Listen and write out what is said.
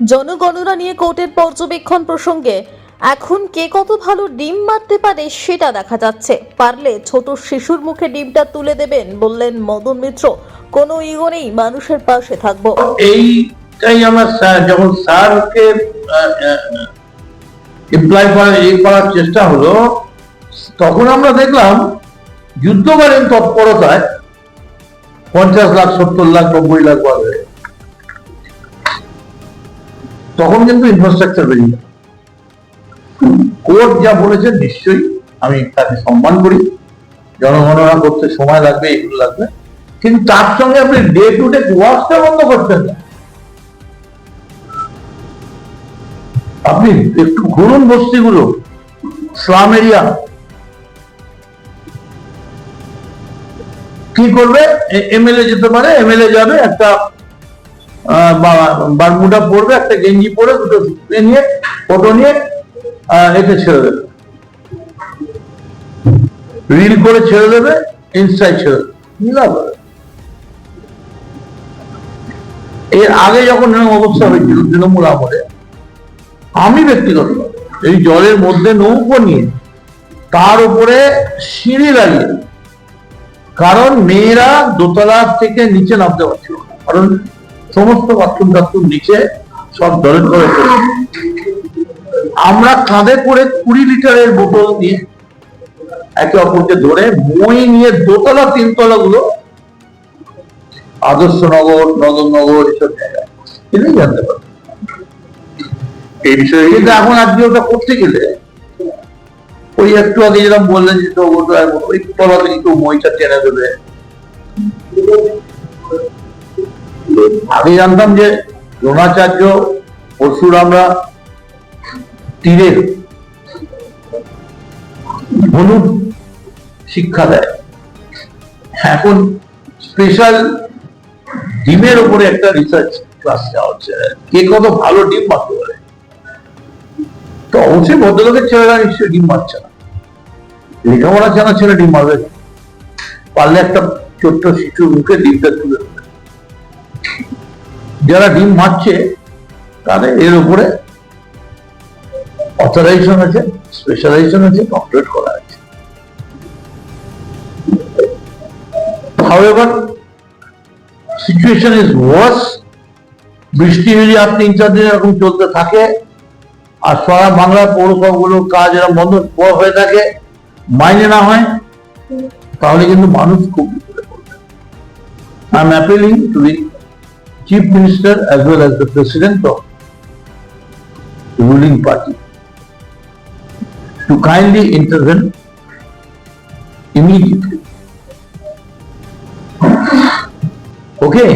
জনগণনা নিয়ে কোর্টের পর্যবেক্ষণ প্রসঙ্গে এখন কে কত ভালো ডিম মারতে পারে সেটা দেখা যাচ্ছে। পারলে ছোট শিশুর মুখে ডিমটা তুলে দেবেন বললেন মদন মিত্র। কোনো ইগো নেই, মানুষের পাশে থাকবো। এইটাই আমার যখন স্যারকে এমপ্লয় করার চেষ্টা হলো, তখন আমরা দেখলাম যুদ্ধকালীন তৎপরতায় 50 লাখ 70 লাখ 90 লাখ বাড়বে। তখন কিন্তু ইনফ্রাস্ট্রাকচার বেরিয়ে গেল। কোর্ট যা বলেছে নিশ্চয়ই আমি তাকে সম্মান করি, জনগণনা করতে সময় লাগবে, এগুলো লাগবে, কিন্তু তার সঙ্গে আপনি ডে টু ডে ওয়ার্কটা বন্ধ করতেন না। আপনি একটু ঘুরুন বস্তিগুলো, স্লাম এরিয়া, কি করবে? এমএলএ যেতে পারে, এমএলএ যাবে, একটা বারমুডা পরবে, একটা গেঞ্জি পরে, দুটো নিয়ে ফটো নিয়ে এতে ছেড়ে দেবে, রিল করে ছেড়ে দেবে, ইনস্টায় ছেড়ে দেবে। এর আগে যখন অবস্থা হয়েছিল তৃণমূল আমলে, আমি ব্যক্তিগত এই জলের মধ্যে নৌকো নিয়ে তার উপরে সিঁড়ি লাগিয়ে, কারণ মেয়েরা দোতলা থেকে নিচে নামতে পারছিল না, কারণ সমস্ত বাথরুম টাথরুম নিচে সব জলের করে। আমরা কাঁধে করে 20 লিটারের বোতল নিয়ে একে অপরকে ধরে মই নিয়ে দোতলা 3 তলা গুলো আদর্শনগর, নগর এসব জায়গায় এটাই জানতে পারবে এই বিষয়ে। কিন্তু এখন আজকে ওটা করতে গেলে ওই একটু আগে যেরকম বললেন যে ওই তলাতে একটু মইটা টেনে দেবে। আগে জানতাম যে দ্রোণাচার্য পরশুরামরা তীরের হলুদ শিক্ষা দেয়, এখন স্পেশাল ডিমের উপরে একটা রিসার্চ ক্লাস দেওয়া হচ্ছে, কে কত ভালো ডিম মারতে পারে। তো অবশ্যই ভদ্রলোকের ছেলেরা নিশ্চয়ই ডিম মারছে না, লেখাপড়া জানা ছেলে ডিম মারবে, পারলে একটা ছোট্ট শিশুর মুখে ডিমটা তুলে দেবে। যারা ডিম মারছে তাদের এর উপরে অথরাইজেশন আছে, স্পেশালাইজেশন আছে, ডক্টরেট করা আছে। However, situation is worse. বৃষ্টি যদি আর 3-4 দিন এরকম চলতে থাকে আর সারা বাংলার পৌরসভাগুলোর কাজ এরকম বন্ধ হয়ে থাকে, মাইনে না হয়, তাহলে কিন্তু মানুষ খুব বিপদে পড়বে। I am appealing to the Chief Minister as well as the President of the ruling party to kindly intervene immediately. Okay?